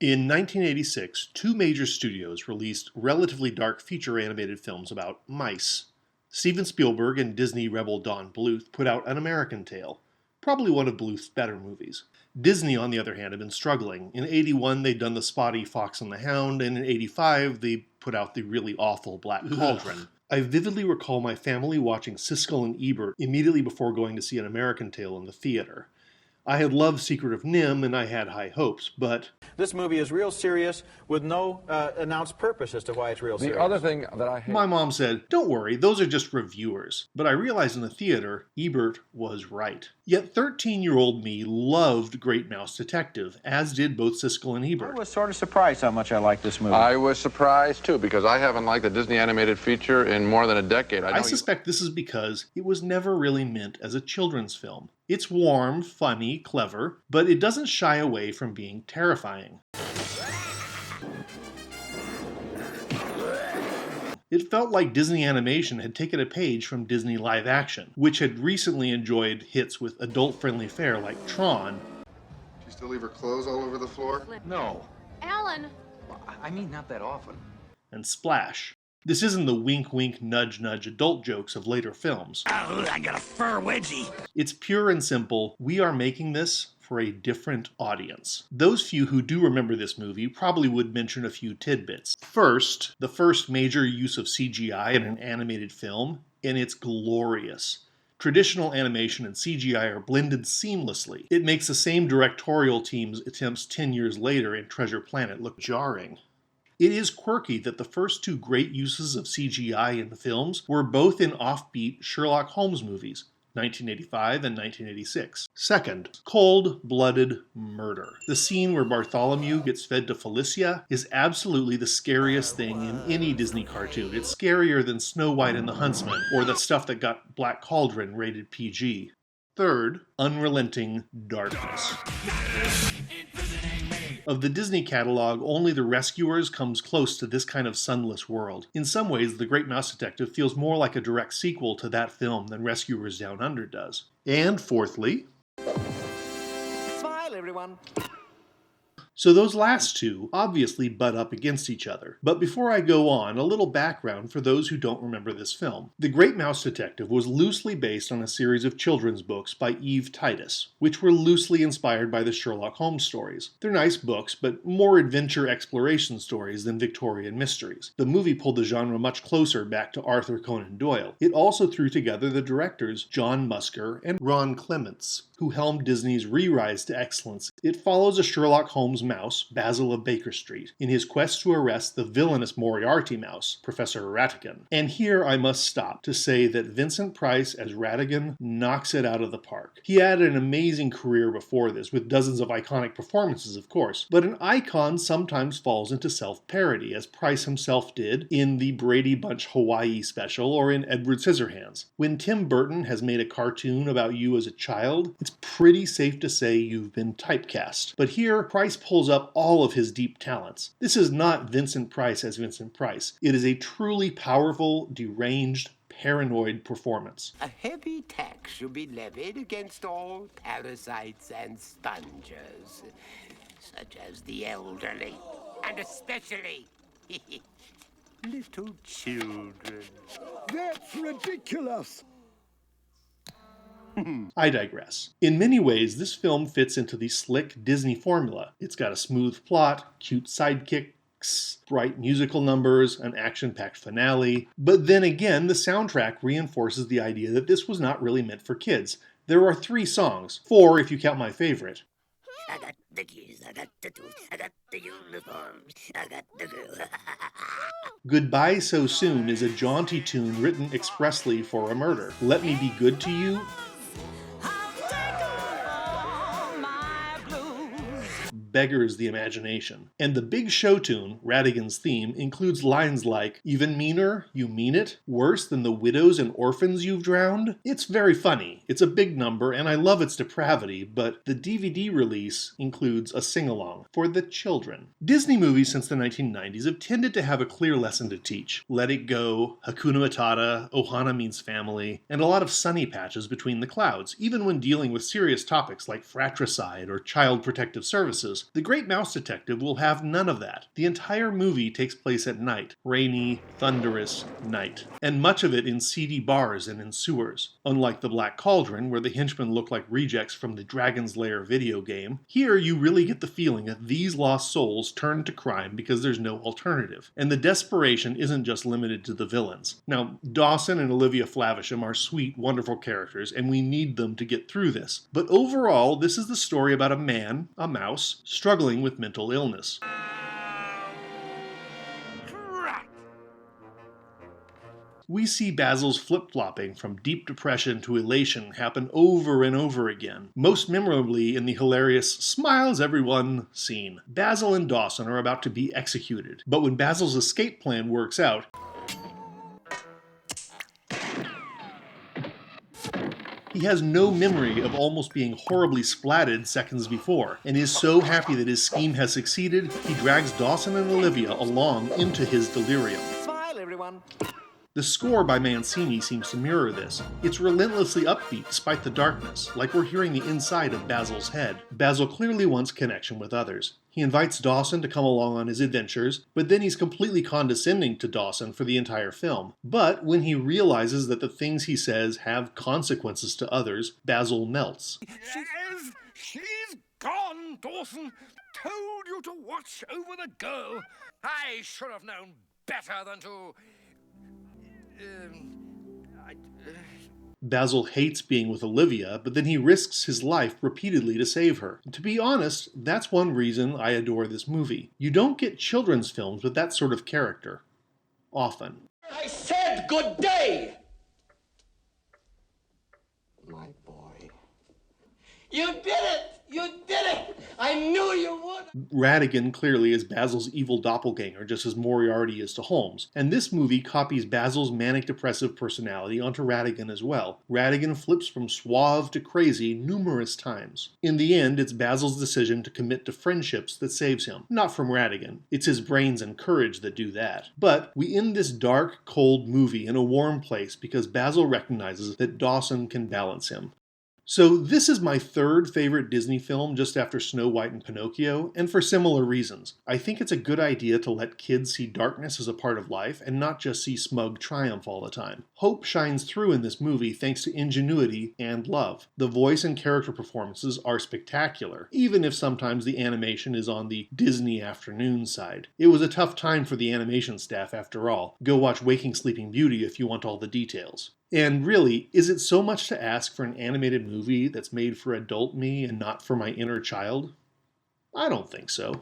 In 1986, two major studios released relatively dark feature animated films about mice. Steven Spielberg and Disney rebel Don Bluth put out An American Tail, probably one of Bluth's better movies. Disney, on the other hand, had been struggling. In 81, they'd done the spotty Fox and the Hound, and in 85, they put out the really awful Black Cauldron. I vividly recall my family watching Siskel and Ebert immediately before going to see An American Tail in the theater. I had loved Secret of NIMH, and I had high hopes, but... This movie is real serious with no announced purpose as to why it's real serious. The other thing that I hate... My mom said, "Don't worry, those are just reviewers." But I realized in the theater, Ebert was right. Yet 13-year-old me loved Great Mouse Detective, as did both Siskel and Ebert. I was sort of surprised how much I liked this movie. I was surprised, too, because I haven't liked a Disney animated feature in more than a decade. I suspect this is because it was never really meant as a children's film. It's warm, funny, clever, but it doesn't shy away from being terrifying. It felt like Disney Animation had taken a page from Disney live action, which had recently enjoyed hits with adult-friendly fare like Tron. Do you still leave her clothes all over the floor? No. Alan! I mean, not that often. And Splash. This isn't the wink-wink, nudge-nudge adult jokes of later films. Oh, I got a fur wedgie. It's pure and simple. We are making this for a different audience. Those few who do remember this movie probably would mention a few tidbits. First, the first major use of CGI in an animated film, and it's glorious. Traditional animation and CGI are blended seamlessly. It makes the same directorial team's attempts 10 years later in Treasure Planet look jarring. It is quirky that the first two great uses of CGI in the films were both in offbeat Sherlock Holmes movies, 1985 and 1986. Second, cold-blooded murder. The scene where Bartholomew gets fed to Felicia is absolutely the scariest thing in any Disney cartoon. It's scarier than Snow White and the Huntsman, or the stuff that got Black Cauldron rated PG. Third, unrelenting darkness. Of the Disney catalog, only The Rescuers comes close to this kind of sunless world. In some ways, The Great Mouse Detective feels more like a direct sequel to that film than Rescuers Down Under does. And fourthly... Smile, everyone. So those last two obviously butt up against each other. But before I go on, a little background for those who don't remember this film. The Great Mouse Detective was loosely based on a series of children's books by Eve Titus, which were loosely inspired by the Sherlock Holmes stories. They're nice books, but more adventure exploration stories than Victorian mysteries. The movie pulled the genre much closer back to Arthur Conan Doyle. It also threw together the directors John Musker and Ron Clements, who helmed Disney's re-rise to excellence. It follows a Sherlock Holmes mouse, Basil of Baker Street, in his quest to arrest the villainous Moriarty mouse, Professor Ratigan. And here I must stop to say that Vincent Price as Ratigan knocks it out of the park. He had an amazing career before this, with dozens of iconic performances, of course, but an icon sometimes falls into self-parody, as Price himself did in the Brady Bunch Hawaii special or in Edward Scissorhands. When Tim Burton has made a cartoon about you as a child, it's pretty safe to say you've been typecast. But here, Price pulls up all of his deep talents. This is not Vincent Price as Vincent Price. It is a truly powerful, deranged, paranoid performance. A heavy tax should be levied against all parasites and spongers, such as the elderly, and especially little children. That's ridiculous! I digress. In many ways, this film fits into the slick Disney formula. It's got a smooth plot, cute sidekicks, bright musical numbers, an action-packed finale. But then again, the soundtrack reinforces the idea that this was not really meant for kids. There are 3 songs, 4 if you count my favorite. I got the keys, I got the tools, I got the uniforms, I got the girl. Goodbye So Soon is a jaunty tune written expressly for a murder. Let Me Be Good to You beggars the imagination. And the big show tune, Ratigan's theme, includes lines like, "Even meaner, you mean it? Worse than the widows and orphans you've drowned?" It's very funny. It's a big number, and I love its depravity, but the DVD release includes a sing-along for the children. Disney movies since the 1990s have tended to have a clear lesson to teach. Let It Go, Hakuna Matata, Ohana Means Family, and a lot of sunny patches between the clouds, even when dealing with serious topics like fratricide or child protective services. cameras. The Great Mouse Detective will have none of that. The entire movie takes place at night. Rainy, thunderous night. And much of it in seedy bars and in sewers. Unlike the Black Cauldron, where the henchmen look like rejects from the Dragon's Lair video game, here you really get the feeling that these lost souls turn to crime because there's no alternative. And the desperation isn't just limited to the villains. Now, Dawson and Olivia Flavisham are sweet, wonderful characters, and we need them to get through this. But overall, this is the story about a man, a mouse, struggling with mental illness. We see Basil's flip-flopping from deep depression to elation happen over and over again, most memorably in the hilarious "Smiles everyone" scene. Basil and Dawson are about to be executed, but when Basil's escape plan works out, he has no memory of almost being horribly splatted seconds before, and is so happy that his scheme has succeeded, he drags Dawson and Olivia along into his delirium. Smile, everyone. The score by Mancini seems to mirror this. It's relentlessly upbeat despite the darkness, like we're hearing the inside of Basil's head. Basil clearly wants connection with others. He invites Dawson to come along on his adventures, but then he's completely condescending to Dawson for the entire film. But when he realizes that the things he says have consequences to others, Basil melts. She's gone, Dawson. Told you to watch over the girl. I should have known better than to... Basil hates being with Olivia, but then he risks his life repeatedly to save her. To be honest, that's one reason I adore this movie. You don't get children's films with that sort of character. Often. I said good day! My boy. You did it! You did it! I knew you would! Ratigan clearly is Basil's evil doppelganger, just as Moriarty is to Holmes. And this movie copies Basil's manic-depressive personality onto Ratigan as well. Ratigan flips from suave to crazy numerous times. In the end, it's Basil's decision to commit to friendships that saves him. Not from Ratigan. It's his brains and courage that do that. But we end this dark, cold movie in a warm place because Basil recognizes that Dawson can balance him. So this is my third favorite Disney film just after Snow White and Pinocchio, and for similar reasons. I think it's a good idea to let kids see darkness as a part of life and not just see smug triumph all the time. Hope shines through in this movie thanks to ingenuity and love. The voice and character performances are spectacular, even if sometimes the animation is on the Disney afternoon side. It was a tough time for the animation staff after all. Go watch Waking Sleeping Beauty if you want all the details. And really, is it so much to ask for an animated movie that's made for adult me and not for my inner child? I don't think so.